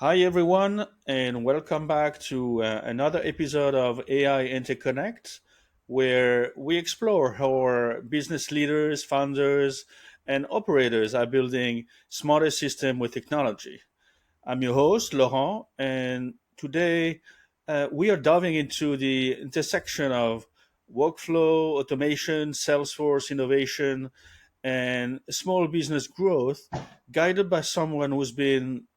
Hi, everyone, and welcome back to another episode of AI Interconnect, where we explore how our business leaders, founders, and operators are building smarter systems with technology. I'm your host, Laurent, and today we are diving into the intersection of workflow, automation, Salesforce innovation, and small business growth, guided by someone who's been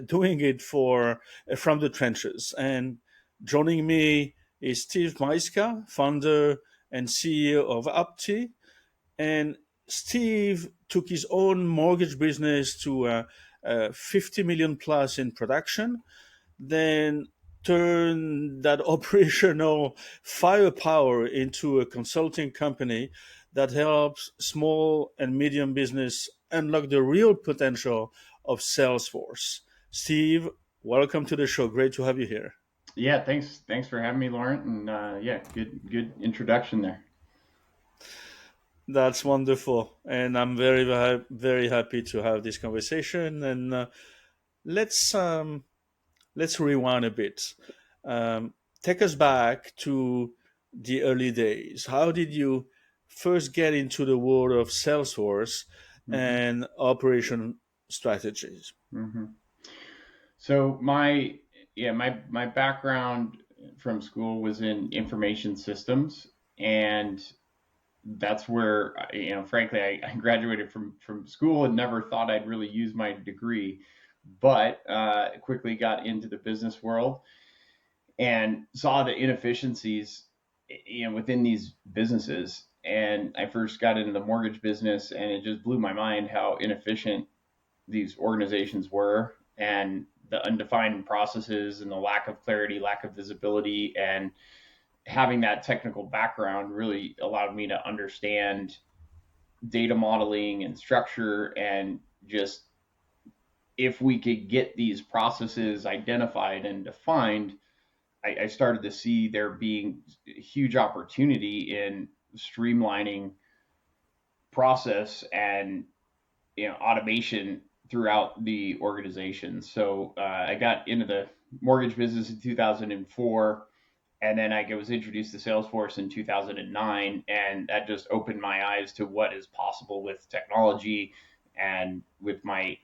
doing it for from the trenches. And joining me is Steve Miksta, founder and CEO of Opti. And Steve took his own mortgage business to 50 million plus in production, then turned that operational firepower into a consulting company that helps small and medium business unlock the real potential of Salesforce. Steve, welcome to the show. Great to have you here. Yeah, thanks for having me, Laurent. And yeah, good introduction there. That's wonderful, and I'm very happy to have this conversation. And let's um, let's rewind a bit. Um, Take us back to the early days. How did you first get into the world of Salesforce hmm and operation strategies? hmm So my background from school was in information systems, and that's where frankly I graduated from school and never thought I'd really use my degree, but quickly got into the business world and saw the inefficiencies within these businesses. And I first got into the mortgage business, and it just blew my mind how inefficient these organizations were, and the undefined processes and the lack of clarity, lack of visibility. And having that technical background really allowed me to understand data modeling and structure, and just if we could get these processes identified and defined, I started to see there being a huge opportunity in streamlining process and automation throughout the organization. So I got into the mortgage business in 2004, and then I was introduced to Salesforce in 2009, and that just opened my eyes to what is possible with technology, and with my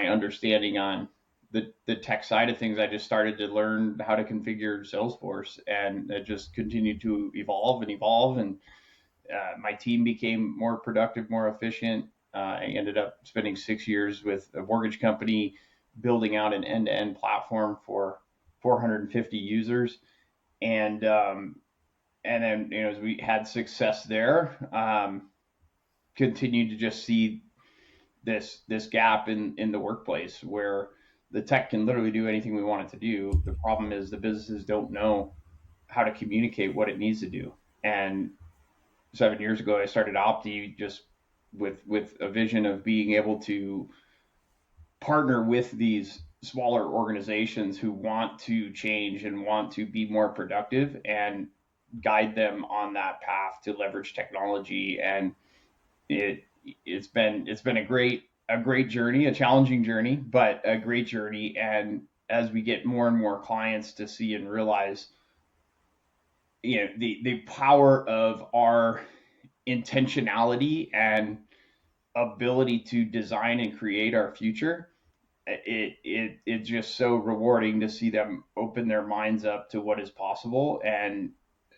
understanding on the tech side of things. I just started to learn how to configure Salesforce, and it just continued to evolve and evolve. And my team became more productive, more efficient. I ended up spending 6 years with a mortgage company building out an end-to-end platform for 450 users, and then as we had success there, continued to just see this gap in the workplace where the tech can literally do anything we want it to do. The problem is the businesses don't know how to communicate what it needs to do. And 7 years ago, I started Opti just with a vision of being able to partner with these smaller organizations who want to change and want to be more productive, and guide them on that path to leverage technology. And it it's been a great journey, a challenging journey, but a great journey. And as we get more and more clients to see and realize the power of our intentionality and ability to design and create our future, it's just so rewarding to see them open their minds up to what is possible and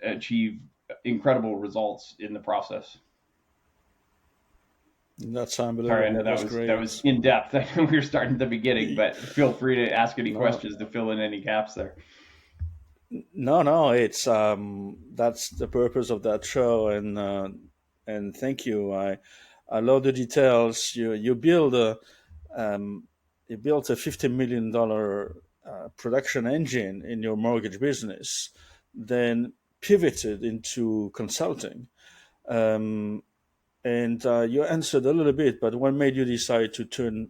achieve incredible results in the process. That's Sorry, I know unbelievable. that That's was great. in depth. I know we were starting at the beginning, but feel free to ask any No, questions to fill in any gaps there. no. It's that's the purpose of that show, and thank you. I love the details. Um, you built a $50 million production engine in your mortgage business, then pivoted into consulting. Um, and you answered a little bit, but what made you decide to turn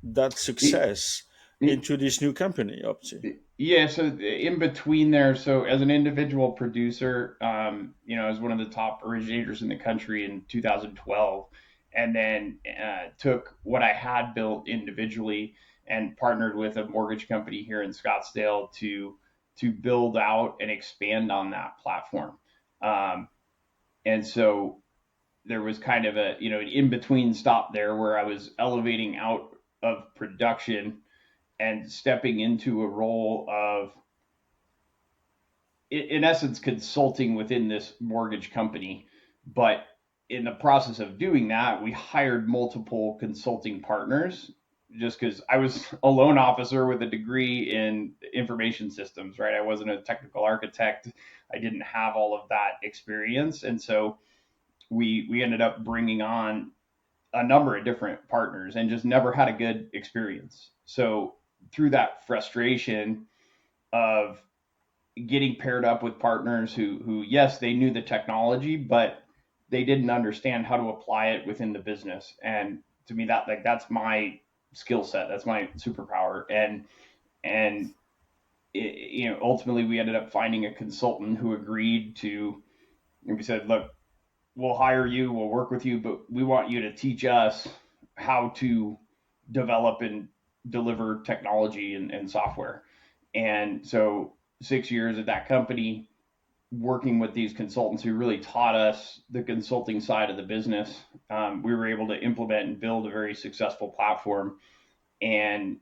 that It, success it, into this new company, Opti? yeah, so in between there, so as an individual producer, I was one of the top originators in the country in 2012, and then took what I had built individually and partnered with a mortgage company here in Scottsdale to build out and expand on that platform. Um, and so there was kind of a an in between stop there where I was elevating out of production and stepping into a role of, in essence, consulting within this mortgage company. But in the process of doing that, we hired multiple consulting partners just because I was a loan officer with a degree in information systems, right? I wasn't a technical architect. I didn't have all of that experience. And so we ended up bringing on a number of different partners and just never had a good experience. So through that frustration of getting paired up with partners who yes, they knew the technology, but they didn't understand how to apply it within the business. And to me, that's my skill set. That's my superpower. And ultimately, we ended up finding a consultant who agreed to. And we said, look, we'll hire you, we'll work with you, but we want you to teach us how to develop and deliver technology and software. And so 6 years at that company, working with these consultants who really taught us the consulting side of the business, we were able to implement and build a very successful platform. And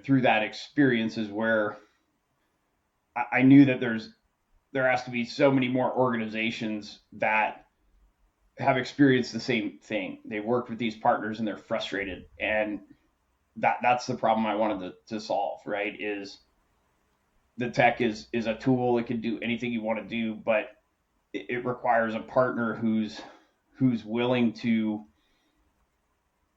through that experience is where I knew that there has to be so many more organizations that have experienced the same thing. They worked with these partners and they're frustrated, and that's the problem I wanted to solve. Right? Is the tech is a tool. It can do anything you want to do, but it requires a partner who's willing to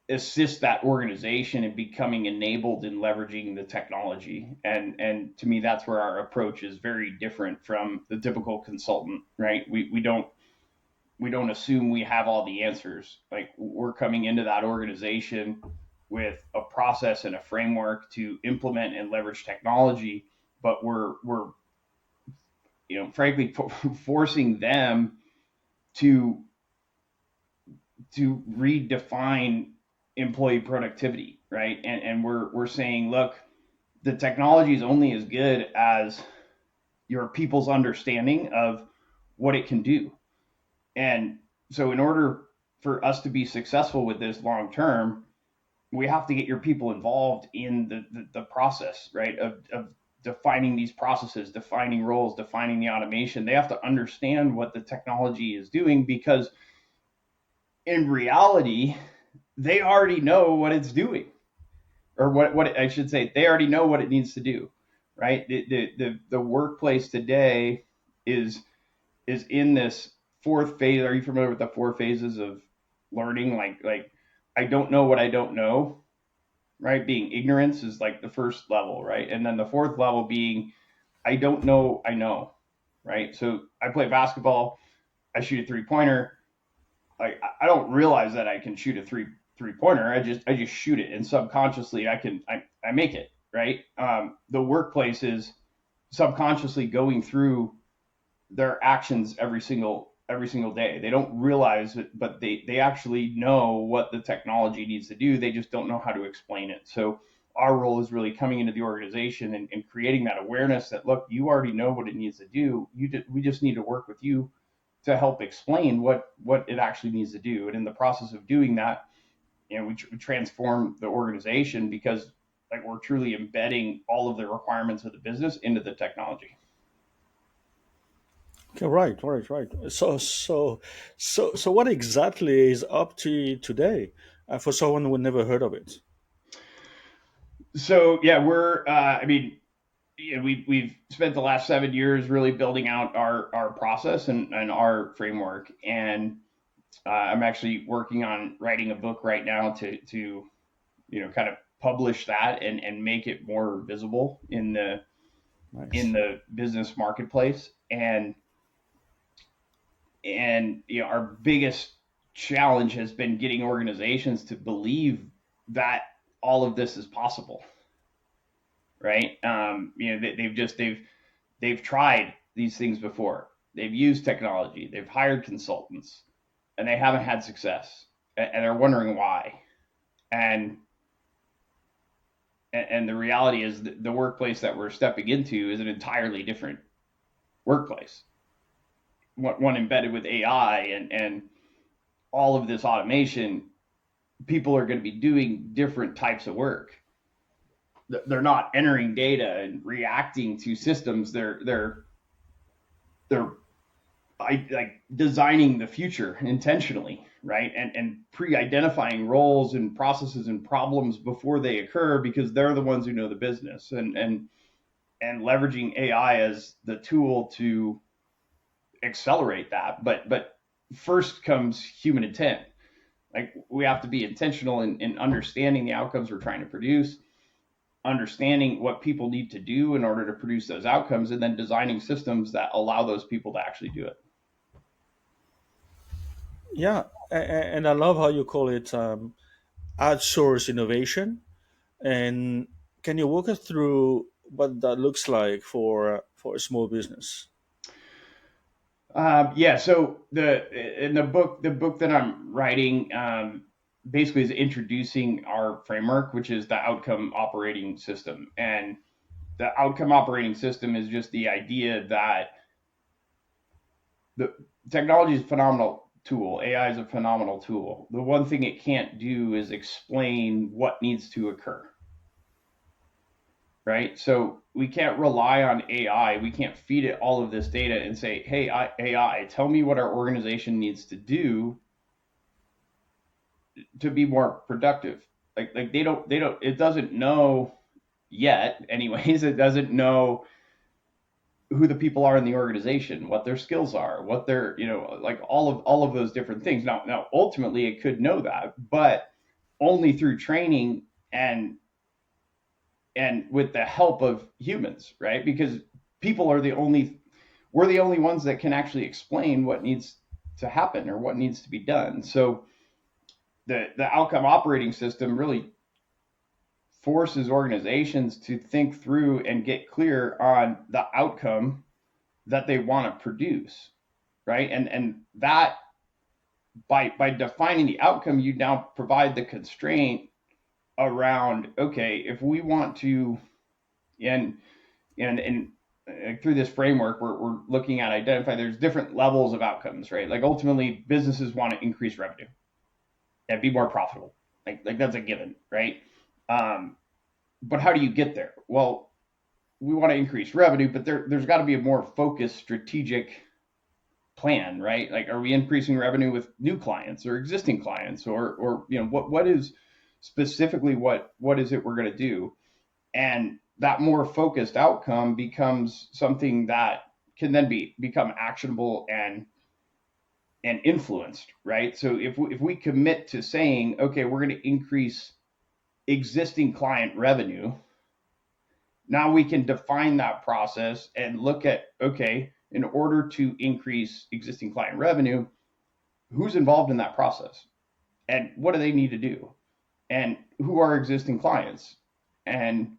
assist that organization in becoming enabled in leveraging the technology. And to me, that's where our approach is very different from the typical consultant. Right? We don't assume we have all the answers. Like, we're coming into that organization with a process and a framework to implement and leverage technology, but we're frankly forcing them to redefine employee productivity, right? And we're saying, look, the technology is only as good as your people's understanding of what it can do. And so in order for us to be successful with this long term, we have to get your people involved in the process, right? Of defining these processes, defining roles, defining the automation. They have to understand what the technology is doing, because in reality, they already know what it's doing, or what I should say, they already know what it needs to do, right? The workplace today is in this fourth phase. Are you familiar with the four phases of learning? Like I don't know what I don't know, right? Being ignorance is like the first level, right? And then the fourth level being I don't know, I know, right? So I play basketball, I shoot a 3-pointer. Like, I don't realize that I can shoot a three pointer. I just shoot it, and subconsciously I make it, right? The workplace is subconsciously going through their actions every single day. They don't realize it, but they actually know what the technology needs to do. They just don't know how to explain it. So our role is really coming into the organization and creating that awareness that, look, you already know what it needs to do. We just need to work with you to help explain what it actually needs to do. And in the process of doing that, we transform the organization, because like, we're truly embedding all of the requirements of the business into the technology. Okay, right. So, what exactly is Opti today? For someone who never heard of it. So yeah, we're I mean, we've spent the last 7 years really building out our process and our framework. And I'm actually working on writing a book right now to kind of publish that and make it more visible in Nice. the business marketplace. And our biggest challenge has been getting organizations to believe that all of this is possible, right? They've tried these things before. They've used technology. They've hired consultants, and they haven't had success, and they're wondering why. And And the reality is that the workplace that we're stepping into is an entirely different workplace, one embedded with AI and all of this automation. People are going to be doing different types of work. They're not entering data and reacting to systems. They're like designing the future intentionally, right? And pre-identifying roles and processes and problems before they occur, because they're the ones who know the business, and leveraging AI as the tool to accelerate that. But first comes human intent. Like, we have to be intentional in understanding the outcomes we're trying to produce, understanding what people need to do in order to produce those outcomes, and then designing systems that allow those people to actually do it. Yeah, and I love how you call it outsource innovation. And can you walk us through what that looks like for a small business? Yeah. So the book that I'm writing, basically is introducing our framework, which is the outcome operating system. And the outcome operating system is just the idea that the technology is a phenomenal tool. AI is a phenomenal tool. The one thing it can't do is explain what needs to occur, right? So we can't rely on AI. We can't feed it all of this data and say, "Hey, AI, tell me what our organization needs to do to be more productive." Like they don't it doesn't know yet, anyways. It doesn't know who the people are in the organization, what their skills are, what their, like all of those different things. Now ultimately it could know that, but only through training and with the help of humans, right? Because people are the only we're the only ones that can actually explain what needs to happen or what needs to be done. So the outcome operating system really forces organizations to think through and get clear on the outcome that they want to produce, right? And that, by defining the outcome, you now provide the constraint around, okay, if we want to, and and through this framework, we're looking at identify there's different levels of outcomes, right? Like, ultimately, businesses want to increase revenue and be more profitable. Like that's a given, right? Um, but how do you get there? Well, we want to increase revenue, but there's got to be a more focused strategic plan, right? Like, are we increasing revenue with new clients or existing clients, or what is specifically, what is it we're going to do? And that more focused outcome becomes something that can then become actionable and influenced, right? So if we commit to saying, okay, we're going to increase existing client revenue, now we can define that process and look at, okay, in order to increase existing client revenue, who's involved in that process and what do they need to do, and who are existing clients, and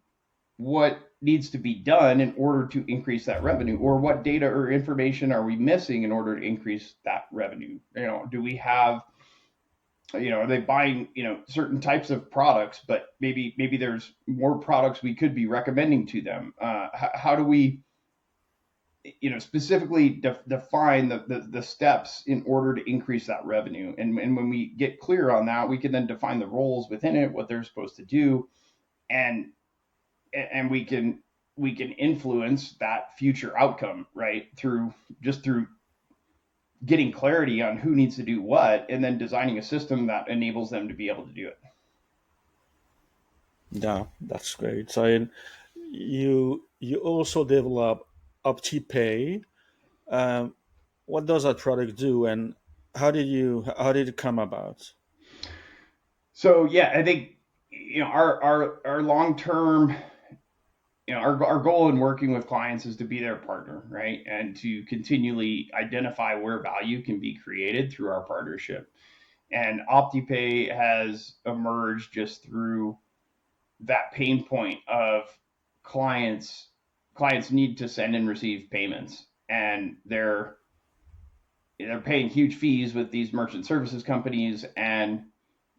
what needs to be done in order to increase that revenue, or what data or information are we missing in order to increase that revenue. Do we have, are they buying, certain types of products, but maybe there's more products we could be recommending to them. How do we, specifically define the steps in order to increase that revenue? And when we get clear on that, we can then define the roles within it, what they're supposed to do, and we can influence that future outcome, right? Through getting clarity on who needs to do what, and then designing a system that enables them to be able to do it. Yeah, that's great. So you also develop OptiPay. Um, what does that product do, and how did it come about? So yeah, I think, our long term, our goal in working with clients is to be their partner, right? And to continually identify where value can be created through our partnership. And OptiPay has emerged just through that pain point of clients clients need to send and receive payments, and they're paying huge fees with these merchant services companies, and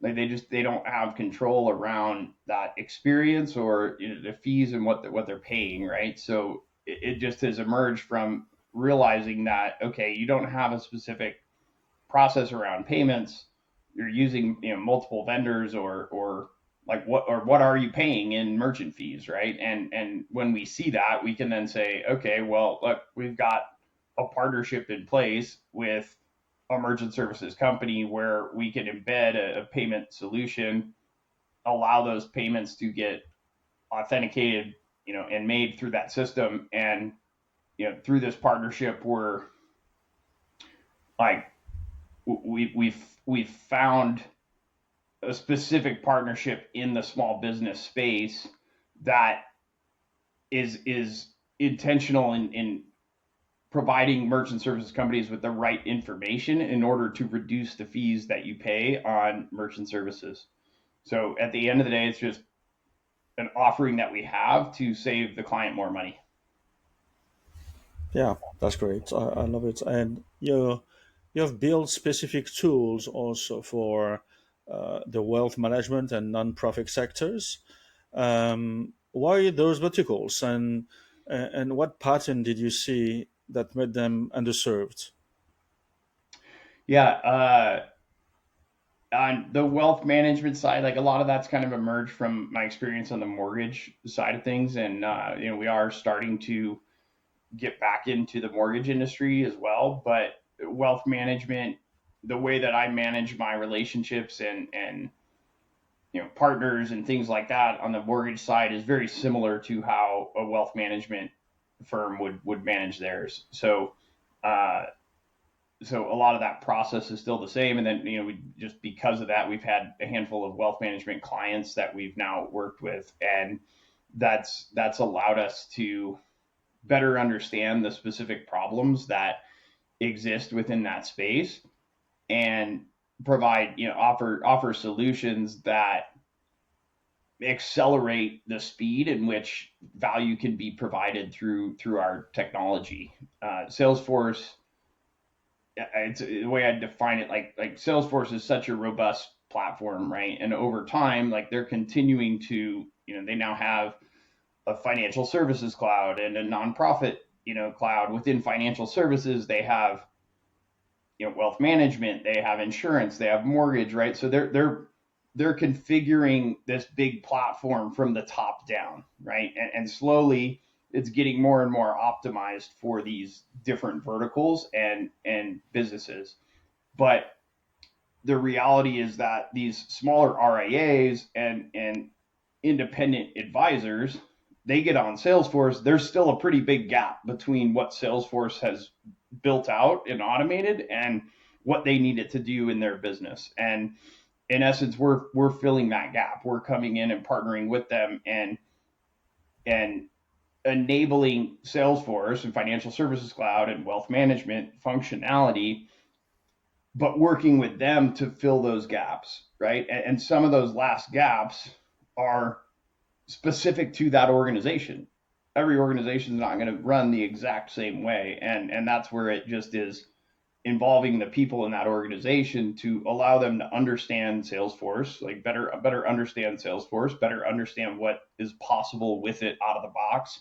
Like they don't have control around that experience or the fees and what they're paying, right? So it just has emerged from realizing that okay, you don't have a specific process around payments. You're using multiple vendors or like what are you paying in merchant fees, right? And when we see that, we can then say, okay, well, look, we've got a partnership in place with a merchant services company where we can embed a payment solution, allow those payments to get authenticated, and made through that system. And through this partnership, we're like we've found a specific partnership in the small business space that is intentional in providing merchant services companies with the right information in order to reduce the fees that you pay on merchant services. So at the end of the day, it's just an offering that we have to save the client more money. Yeah, that's great. I love it. And you have built specific tools also for the wealth management and nonprofit sectors. Why those verticals, and what pattern did you see that made them underserved? Yeah, on the wealth management side, like a lot of that's kind of emerged from my experience on the mortgage side of things, and we are starting to get back into the mortgage industry as well. But wealth management, the way that I manage my relationships and partners and things like that on the mortgage side is very similar to how a wealth management firm would manage theirs. Uh, so a lot of that process is still the same. And then we just because of that, we've had a handful of wealth management clients that we've now worked with, and that's allowed us to better understand the specific problems that exist within that space and provide offer solutions that accelerate the speed in which value can be provided through our technology. Salesforce, it's the way I define it. Like Salesforce is such a robust platform, right? And over time, like they're continuing to, they now have a financial services cloud and a nonprofit, cloud within financial services. They have wealth management, they have insurance, they have mortgage, right? So they're configuring this big platform from the top down, right? And slowly it's getting more and more optimized for these different verticals and businesses. But the reality is that these smaller RIAs and independent advisors, they get on Salesforce, there's still a pretty big gap between what Salesforce has built out and automated and what they need it to do in their business. And in essence, we're filling that gap. We're coming in and partnering with them and enabling Salesforce and Financial Services Cloud and wealth management functionality, but working with them to fill those gaps, right? And some of those last gaps are specific to that organization. Every organization is not going to run the exact same way, and that's where it just is involving the people in that organization to allow them to understand Salesforce, like better understand Salesforce, better understand what is possible with it out of the box,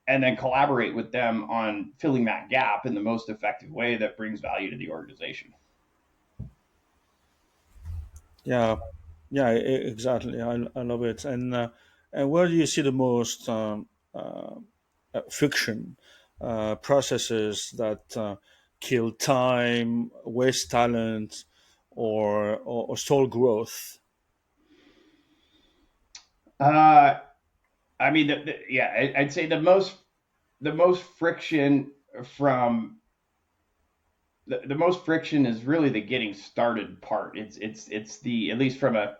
and then collaborate with them on filling that gap in the most effective way that brings value to the organization. Yeah, yeah, exactly. I love it. And where do you see the most friction processes that kill time, waste talent, or stall growth? Uh, I mean, yeah, I'd say the most friction from the most friction is really the getting started part. It's the, at least from a,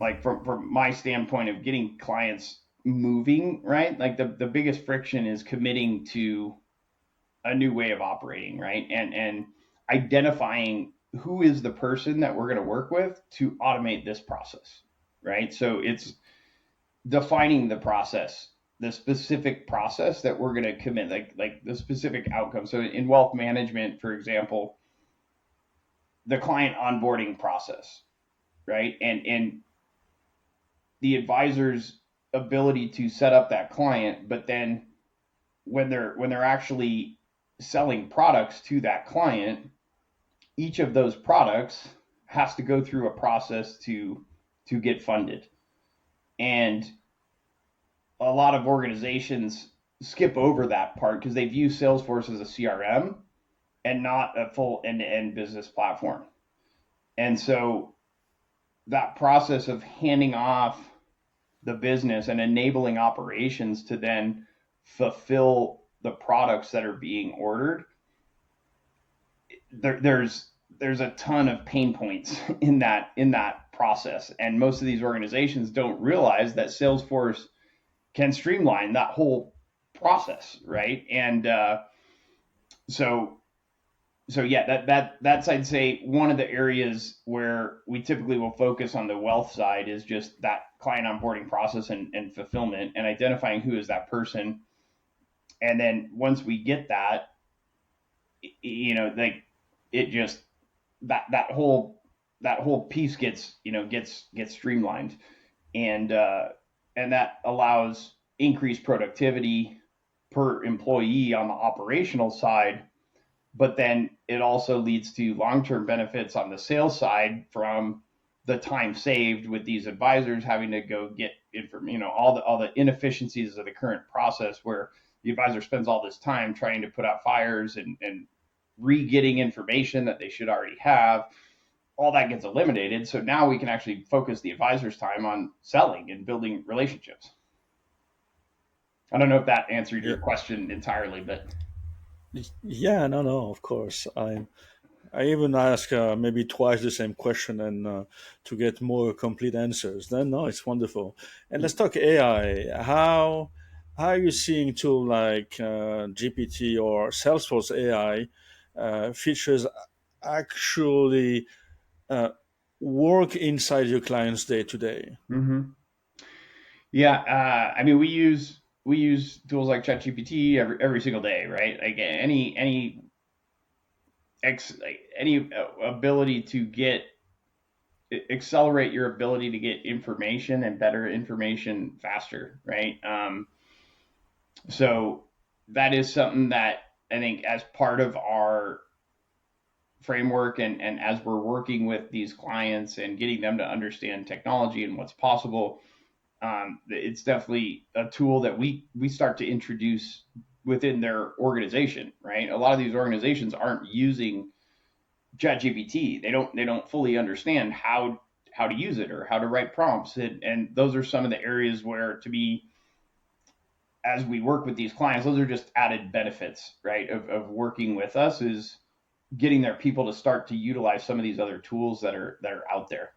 like from my standpoint of getting clients moving, right? Like the biggest friction is committing to a new way of operating, right? And identifying who is the person that we're going to work with to automate this process, right? So it's defining the process, the specific process that we're going to commit, like the specific outcome. So in wealth management, for example, the client onboarding process. right? And the advisor's ability to set up that client, but then when they're actually selling products to that client, each of those products has to go through a process to get funded. And a lot of organizations skip over that part because they view Salesforce as a CRM and not a full end-to-end business platform. And so that process of handing off the business and enabling operations to then fulfill the products that are being ordered, there's a ton of pain points in that process, and most of these organizations don't realize that Salesforce can streamline that whole process, right? And so so yeah, that's I'd say one of the areas where we typically will focus on the wealth side is just that client onboarding process and fulfillment and identifying who is that person. And then once we get that, like it just that whole piece gets streamlined, and and that allows increased productivity per employee on the operational side, but then it also leads to long-term benefits on the sales side from the time saved with these advisors having to go get all the inefficiencies of the current process where the advisor spends all this time trying to put out fires and re-getting information that they should already have. All that gets eliminated, so now we can actually focus the advisor's time on selling and building relationships. I don't know if that answered Yeah, your question entirely, but yeah, no, no, of course. I even ask maybe twice the same question and to get more complete answers. Then no, it's wonderful. And let's talk AI. How are you seeing tool like GPT or Salesforce AI features actually uh, work inside your client's day to day? mm-hmm. Yeah, I mean, we use tools like ChatGPT every single day, right? Like any ability to get accelerate your ability to get information and better information faster, right? So that is something that I think as part of our framework and as we're working with these clients and getting them to understand technology and what's possible, it's definitely a tool that we start to introduce within their organization, right? A lot of these organizations aren't using ChatGPT. They don't fully understand how to use it or how to write prompts, and those are some of the areas where, to be as we work with these clients, those are just added benefits, right? Of working with us is getting their people to start to utilize some of these other tools that are out there.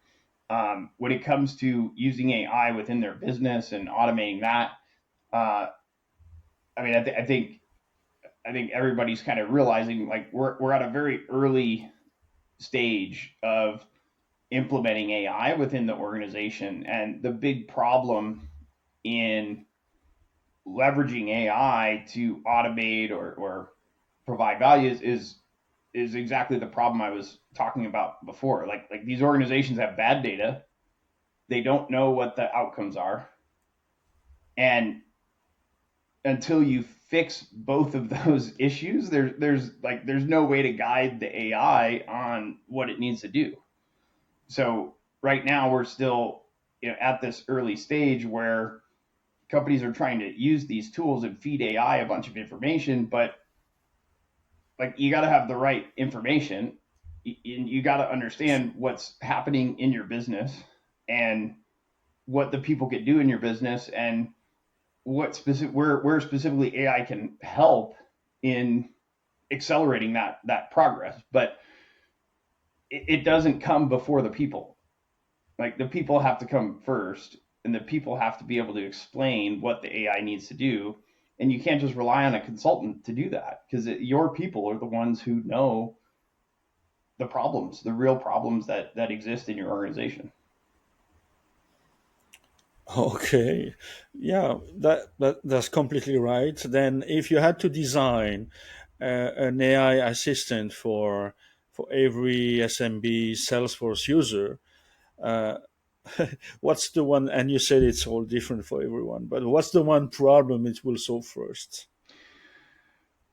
When it comes to using AI within their business and automating that, uh, I mean, I think everybody's kind of realizing like we're at a very early stage of implementing AI within the organization, and the big problem in leveraging AI to automate or provide value is exactly the problem I was talking about before. Like these organizations have bad data, they don't know what the outcomes are, and until you fix both of those issues, there's no way to guide the AI on what it needs to do. So right now we're still at this early stage where companies are trying to use these tools and feed AI a bunch of information, but like you got to have the right information. You got to understand what's happening in your business and what the people can do in your business and what specific where specifically AI can help in accelerating that progress. But it doesn't come before the people. Like the people have to come first, and the people have to be able to explain what the AI needs to do. And you can't just rely on a consultant to do that because your people are the ones who know the problems, the real problems that exist in your organization. Okay, yeah, that's completely right. Then, if you had to design an AI assistant for every SMB Salesforce user, uh, what's the one? And you said it's all different for everyone, but what's the one problem it will solve first?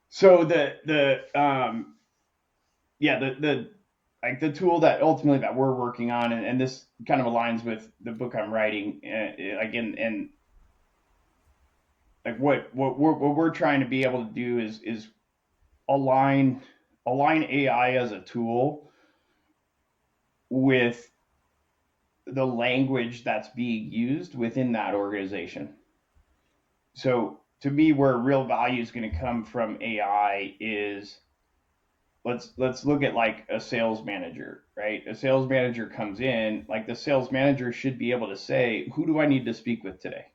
So the yeah the like the tool that ultimately that we're working on, and this kind of aligns with the book I'm writing, like in like what we're trying to be able to do is align AI as a tool with the language that's being used within that organization. So to me, where real value is going to come from AI is let's look at like a sales manager, right? A sales manager comes in, like the sales manager should be able to say, who do I need to speak with today?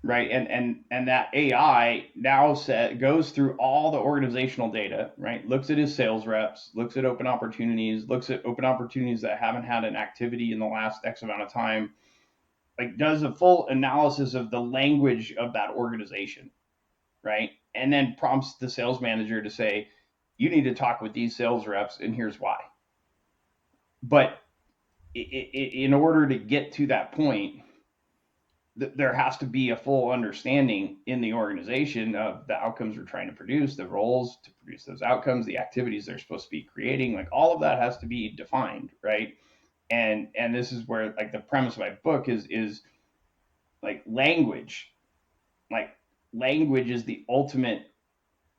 Right. And that AI now goes through all the organizational data, right? Looks at his sales reps, looks at open opportunities that haven't had an activity in the last X amount of time, like does a full analysis of the language of that organization, right? And then prompts the sales manager to say, you need to talk with these sales reps, and here's why. But in order to get to that point, there has to be a full understanding in the organization of the outcomes we're trying to produce, the roles to produce those outcomes, the activities they're supposed to be creating. Like all of that has to be defined, right? And this is where like the premise of my book is like like language is the ultimate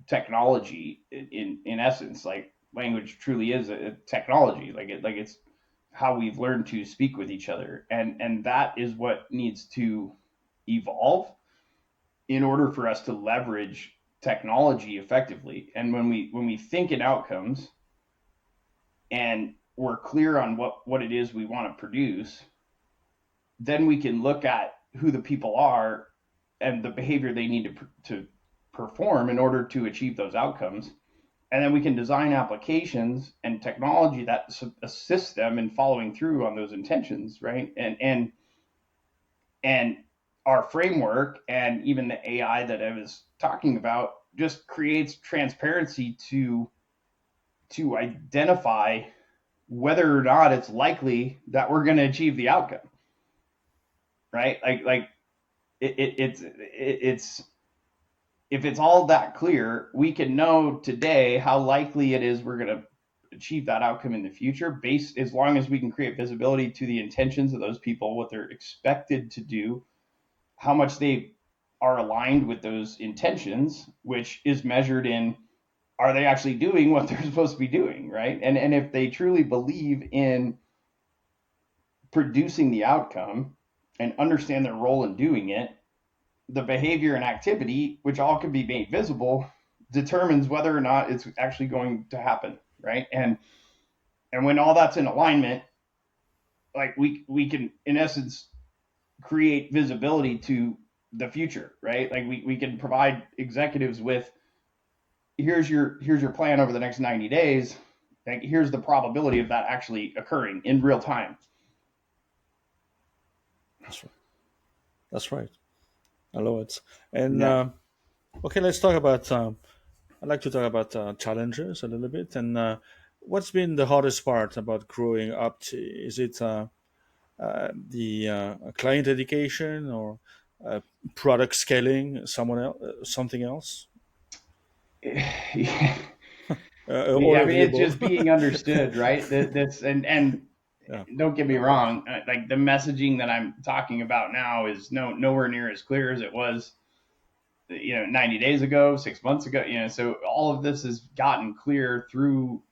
technology in essence. Like language truly is a technology. It's how we've learned to speak with each other, and that is what needs to evolve in order for us to leverage technology effectively. And when we think in outcomes and we're clear on what it is we want to produce, then we can look at who the people are and the behavior they need to perform in order to achieve those outcomes. And then we can design applications and technology that assists them in following through on those intentions, right? And our framework and even the AI that I was talking about just creates transparency to identify whether or not it's likely that we're going to achieve the outcome, right? It's if it's all that clear, we can know today how likely it is we're going to achieve that outcome in the future, based as long as we can create visibility to the intentions of those people, what they're expected to do, how much they are aligned with those intentions, which is measured in, are they actually doing what they're supposed to be doing, right? And if they truly believe in producing the outcome and understand their role in doing it, the behavior and activity, which all can be made visible, determines whether or not it's actually going to happen, right? And when all that's in alignment, like we can in essence create visibility to the future, right? Like we can provide executives with, here's your plan over the next 90 days. Like here's the probability of that actually occurring in real time. That's right. That's right. I love it. And Yeah. okay, let's talk about. I'd like to talk about challenges a little bit. And what's been the hardest part about growing Opti? Is it the client education or uh, product scaling? Something else, Yeah. all I of mean, the it's above? just being understood, right? That's and Yeah. don't get me wrong, like the messaging that I'm talking about now is nowhere near as clear as it was, 90 days ago, 6 months ago. So all of this has gotten clear through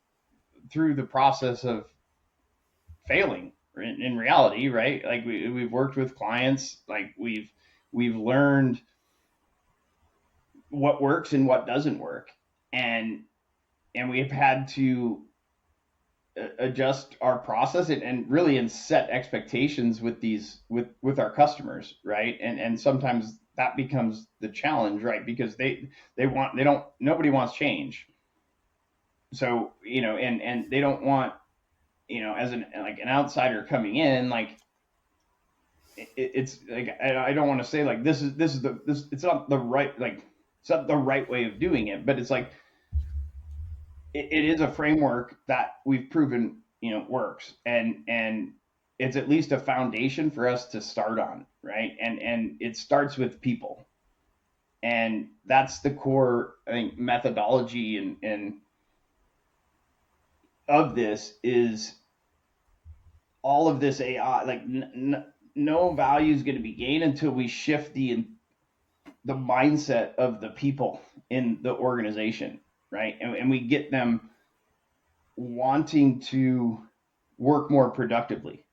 the process of failing in reality, right? Like we've worked with clients, like we've learned what works and what doesn't work, and we've had to adjust our process and really and set expectations with these with our customers, right? And sometimes that becomes the challenge, right? Because they don't, nobody wants change. So and they don't want, as an outsider coming in, like it's like I don't want to say like this it's not the right, like it's not the right way of doing it, but it's like it is a framework that we've proven works, and it's at least a foundation for us to start on, right? And it starts with people, and that's the core, I think, methodology and of this is all of this AI. Like no value is going to be gained until we shift the mindset of the people in the organization, right? And we get them wanting to work more productively.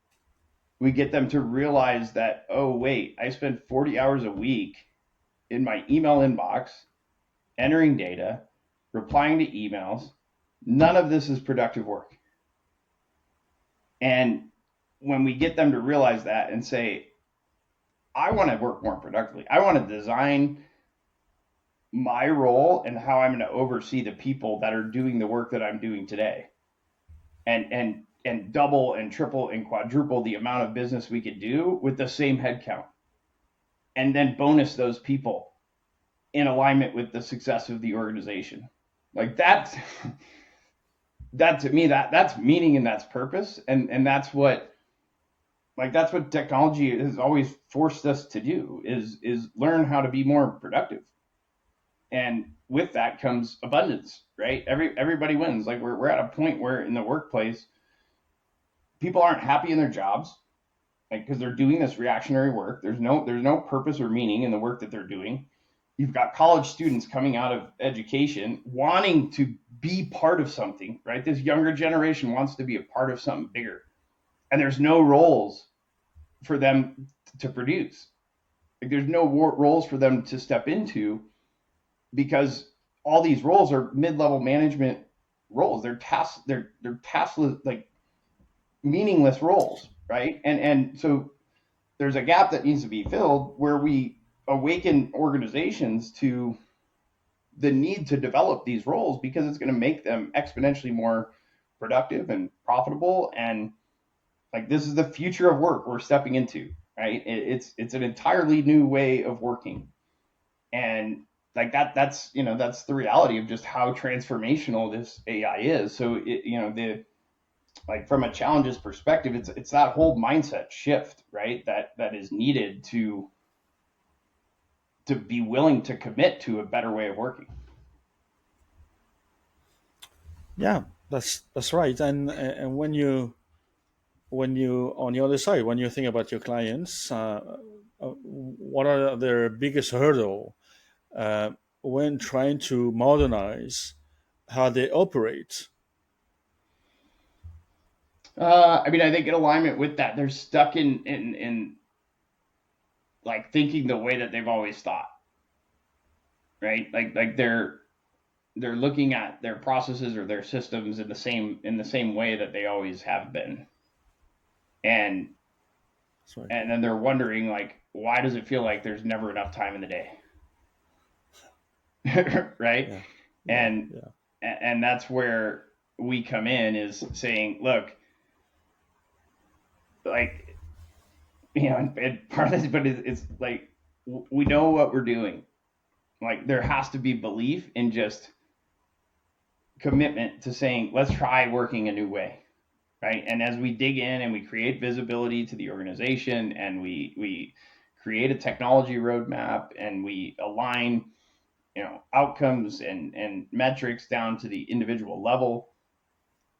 We get them to realize that, oh, wait, I spend 40 hours a week in my email inbox, entering data, replying to emails. None of this is productive work. And when we get them to realize that and say, I want to work more productively, I want to design my role and how I'm going to oversee the people that are doing the work that I'm doing today, and double and triple and quadruple the amount of business we could do with the same headcount, and then bonus those people in alignment with the success of the organization. Like that to me, that's meaning and that's purpose, and that's what technology has always forced us to do is learn how to be more productive. And with that comes abundance, right? Everybody wins. Like we're at a point where in the workplace, people aren't happy in their jobs, like because they're doing this reactionary work. There's no purpose or meaning in the work that they're doing. You've got college students coming out of education wanting to be part of something, right? This younger generation wants to be a part of something bigger, and there's no roles for them to produce. Like there's no roles for them to step into, because all these roles are mid-level management roles. They're taskless, like meaningless roles, right? And so there's a gap that needs to be filled where we awaken organizations to the need to develop these roles, because it's going to make them exponentially more productive and profitable. And like this is the future of work we're stepping into, right? It's an entirely new way of working. And like that's that's the reality of just how transformational this AI is. So the like from a challenges perspective, it's that whole mindset shift, right? That is needed to be willing to commit to a better way of working. Yeah, that's right. And when you on the other side, when you think about your clients, what are their biggest hurdle uh, when trying to modernize how they operate? I mean, I think in alignment with that, they're stuck in like thinking the way that they've always thought, right? Like they're looking at their processes or their systems in the same way that they always have been, and That's right. and then they're wondering like, why does it feel like there's never enough time in the day? Right? Yeah, yeah, and yeah. and that's where we come in, is saying, look, like and part of this, but it's like we know what we're doing. Like there has to be belief in just commitment to saying, let's try working a new way, right? And as we dig in and we create visibility to the organization, and we create a technology roadmap, and we align outcomes and metrics down to the individual level,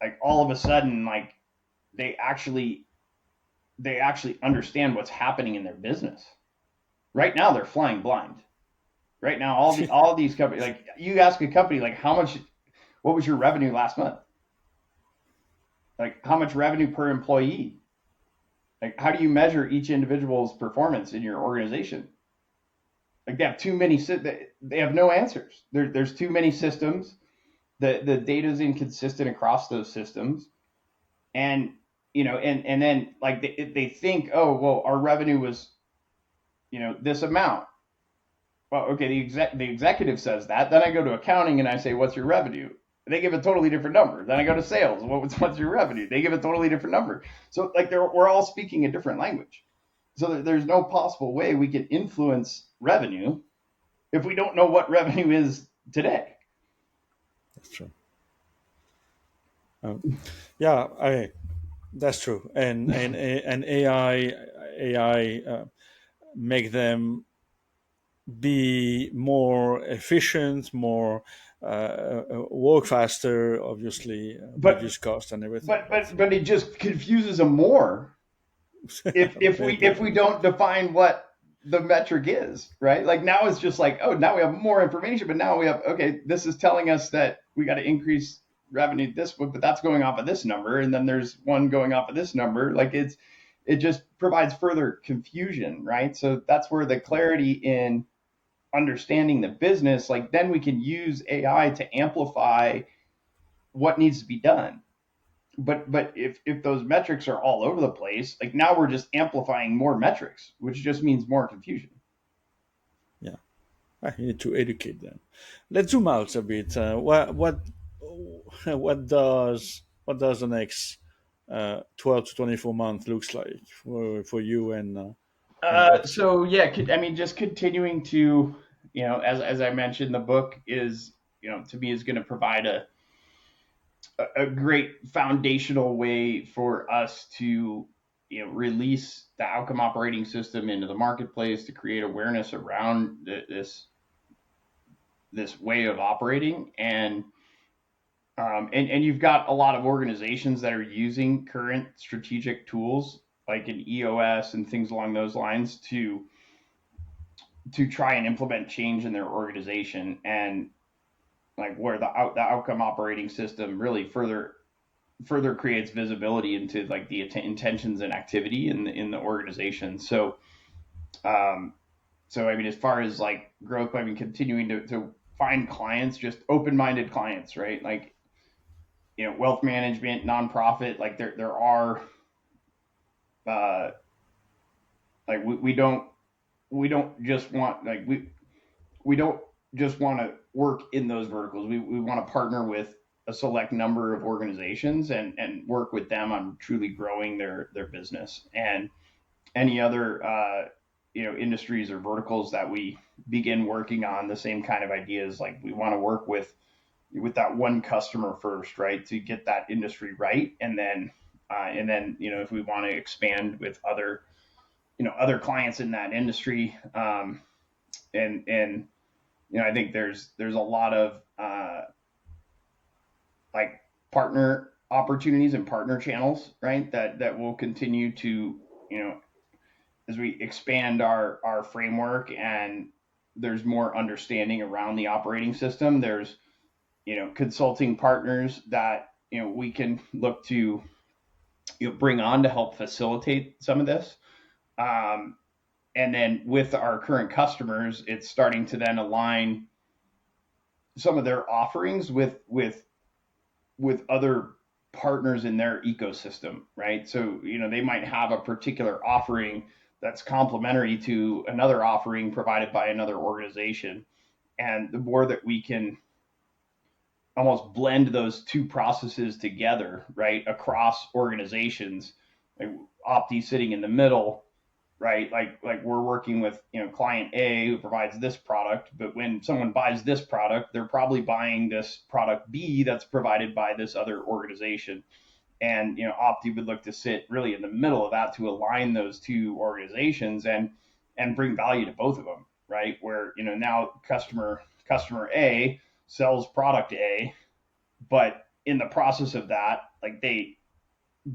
like all of a sudden, like they actually understand what's happening in their business. Right now they're flying blind. Right now all these companies, like you ask a company like, what was your revenue last month? Like how much revenue per employee? Like how do you measure each individual's performance in your organization? Like they have too many, they have no answers. There's too many systems. The data is inconsistent across those systems. And and then like they think, oh well, our revenue was this amount. Well, okay, the executive says that. Then I go to accounting and I say, what's your revenue? They give a totally different number. Then I go to sales. What's your revenue? They give a totally different number. So like we're all speaking a different language. So there's no possible way we can influence revenue if we don't know what revenue is today. That's true. Um, yeah, That's true, and AI make them be more efficient, more work faster, obviously, But reduce cost and everything. but But but but it just confuses them more if we maybe, don't define what the metric is, right? Like now it's just like, oh, now we have more information, but now we have, okay, this is telling us that we got to increase revenue this, but that's going off of this number, and then there's one going off of this number. Like it just provides further confusion, right? So that's where the clarity in understanding the business, like then we can use AI to amplify what needs to be done. But if those metrics are all over the place, like now we're just amplifying more metrics, which just means more confusion. yeah, you need to educate them. Let's zoom out a bit. What does the next 12 to 24 months looks like for you and Opti? So yeah, I mean, just continuing to, as I mentioned, the book is, to me is going to provide a great foundational way for us to, release the outcome operating system into the marketplace to create awareness around this way of operating. And you've got a lot of organizations that are using current strategic tools like an EOS and things along those lines to try and implement change in their organization, and like where the outcome operating system really further creates visibility into like the intentions and activity in the organization. Um, so I mean, as far as like growth, I mean, continuing to find clients, just open-minded clients, right? Like, wealth management, nonprofit, like there are, uh, like we don't just want, like we don't just want to work in those verticals. We want to partner with a select number of organizations and work with them on truly growing their business. And any other, industries or verticals that we begin working on, the same kind of ideas. Like we want to work with that one customer first, right, to get that industry right, and then if we want to expand with other clients in that industry, and I think there's a lot of, like partner opportunities and partner channels, right, that will continue to, as we expand our framework and there's more understanding around the operating system. There's, consulting partners that, we can look to, bring on to help facilitate some of this. Um, and then with our current customers, it's starting to then align some of their offerings with other partners in their ecosystem, right? So, they might have a particular offering that's complementary to another offering provided by another organization. And the more that we can almost blend those two processes together, right, across organizations, like Opti sitting in the middle, right? Like we're working with, client A who provides this product, but when someone buys this product, they're probably buying this product B that's provided by this other organization. And Opti would look to sit really in the middle of that to align those two organizations and bring value to both of them, right? Where now customer A sells product A, but in the process of that, like they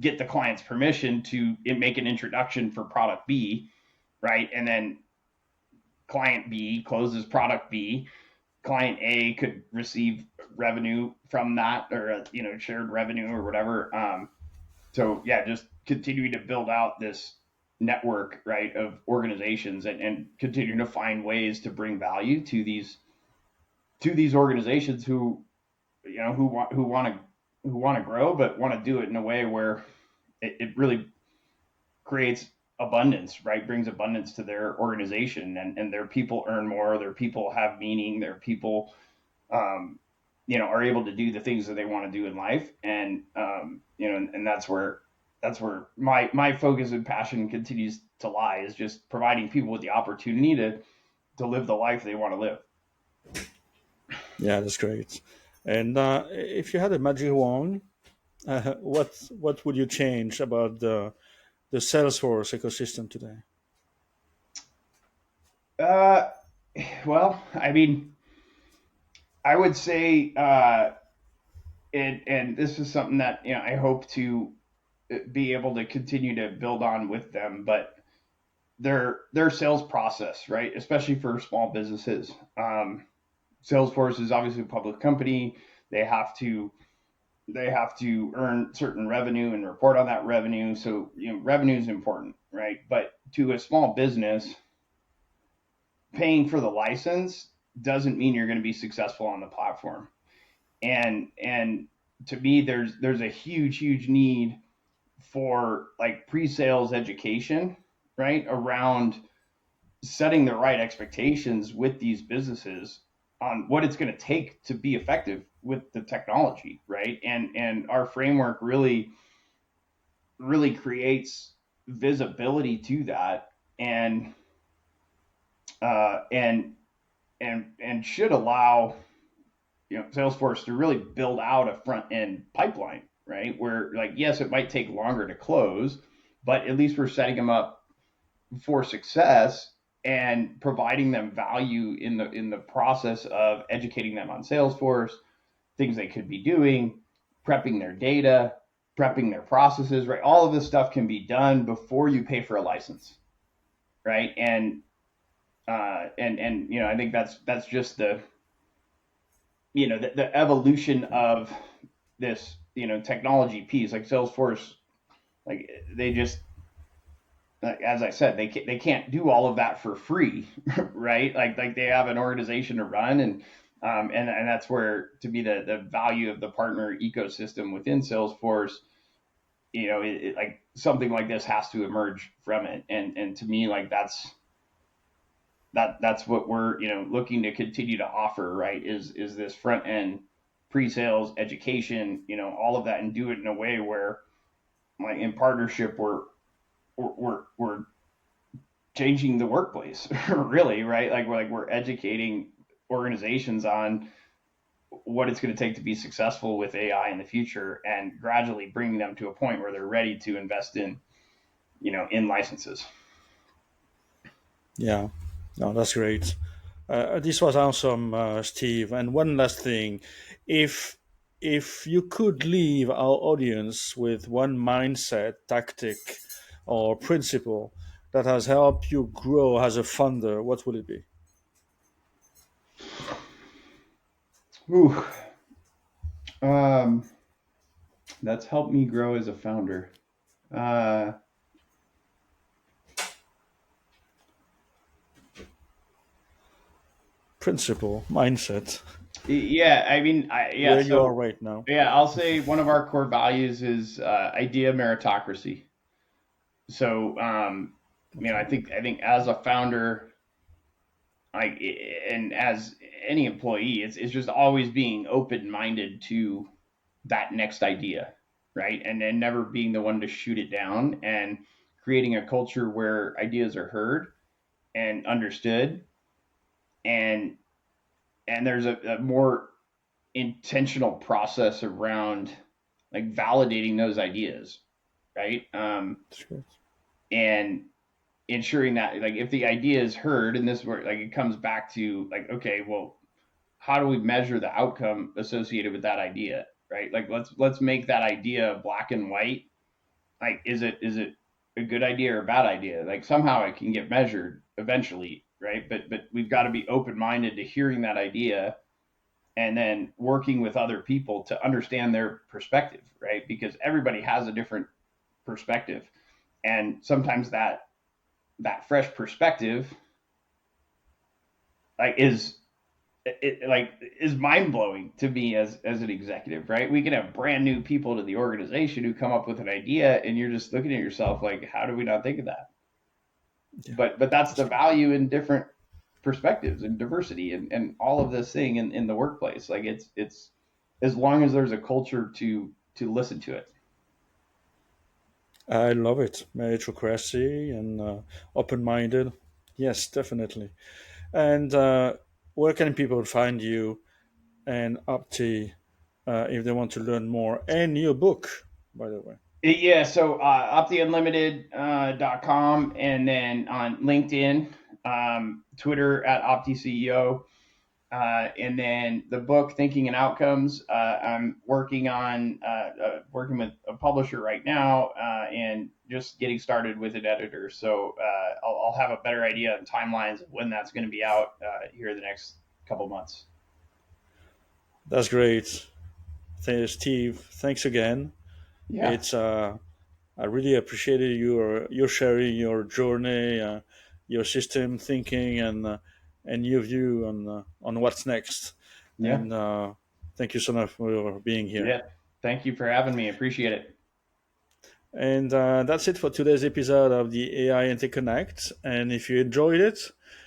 get the client's permission to make an introduction for product B, right? And then client B closes product B. Client A could receive revenue from that, or shared revenue or whatever. So yeah, just continuing to build out this network, right, of organizations, and continuing to find ways to bring value to these organizations who who want to grow, but want to do it in a way where it really creates abundance, right? Brings abundance to their organization, and their people earn more, their people have meaning, their people, um, are able to do the things that they want to do in life. And that's where my focus and passion continues to lie, is just providing people with the opportunity to live the life they want to live. Yeah, that's great. And if you had a magic wand, What would you change about the Salesforce ecosystem today? Uh, well, I mean, I would say, and this is something that I hope to be able to continue to build on with them, but their sales process, right, especially for small businesses. Salesforce is obviously a public company. They have to they have to earn certain revenue and report on that revenue. So revenue is important, right? But to a small business, paying for the license doesn't mean you're going to be successful on the platform. And to me, there's a huge need for like pre-sales education, right, around setting the right expectations with these businesses on what it's going to take to be effective with the technology, right? And our framework really creates visibility to that, and and and should allow Salesforce to really build out a front end pipeline, right? Where like yes, it might take longer to close, but at least we're setting them up for success and providing them value in the process of educating them on Salesforce, things they could be doing, prepping their data, prepping their processes, right? All of this stuff can be done before you pay for a license, right? And I think that's just the evolution of this technology piece. Like Salesforce, like they just as I said, they can't do all of that for free, right? Like they have an organization to run, and that's where to be the value of the partner ecosystem within Salesforce. Like something like this has to emerge from it, and to me, like that's what we're looking to continue to offer, right? Is this front end pre-sales education, all of that, and do it in a way where, like in partnership, we're changing the workplace, really, right? Like we're educating organizations on what it's going to take to be successful with AI in the future, and gradually bringing them to a point where they're ready to invest in licenses. Yeah, no, that's great. This was awesome, Steve. And one last thing, if if you could leave our audience with one mindset, tactic, or principle that has helped you grow as a founder, what would it be? Ooh, um, that's helped me grow as a founder. Uh, Principle, mindset, yeah, I mean, yeah. where you are So right now. yeah, I'll say one of our core values is idea meritocracy. So Okay. I think as a founder, like and as any employee, it's just always being open minded to that next idea, right? And then never being the one to shoot it down, and creating a culture where ideas are heard and understood, and there's a more intentional process around like validating those ideas, right? That's great. And ensuring that like if the idea is heard, and this is where like it comes back to like, okay, well, how do we measure the outcome associated with that idea, right? Like let's make that idea black and white. Like is it a good idea or a bad idea? Like somehow it can get measured eventually, right? But we've got to be open minded to hearing that idea, and then working with other people to understand their perspective, right? Because everybody has a different perspective, and sometimes that fresh perspective like is mind blowing to me as an executive, right? We can have brand new people to the organization who come up with an idea, and you're just looking at yourself like, how do we not think of that? Yeah, But that's that's the great. value in different perspectives and diversity, and all of this thing in the workplace. Like it's as long as there's a culture to listen to it. I love it. Meritocracy and open-minded. Yes, definitely. And where can people find you and Opti? if they want to learn more. And your book, by the way. Yeah, so optiunlimited.com, and then on LinkedIn, Twitter at OptiCEO. And then the book Thinking and Outcomes, I'm working with a publisher right now, and just getting started with an editor. So I'll have a better idea on timelines of when that's going to be out here in the next couple months. That's great. Steve, thanks again. Yeah, It's I really appreciated your sharing your journey, your system thinking, and your view on what's next. yeah, And thank you so much for being here. yeah. Thank you for having me. Appreciate it. And that's it for today's episode of the AI Interconnect. And if you enjoyed it,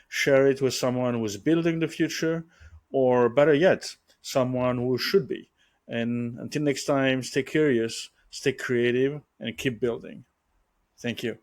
share it with someone who's building the future, or better yet, someone who should be. And until next time, stay curious, stay creative, and keep building. Thank you.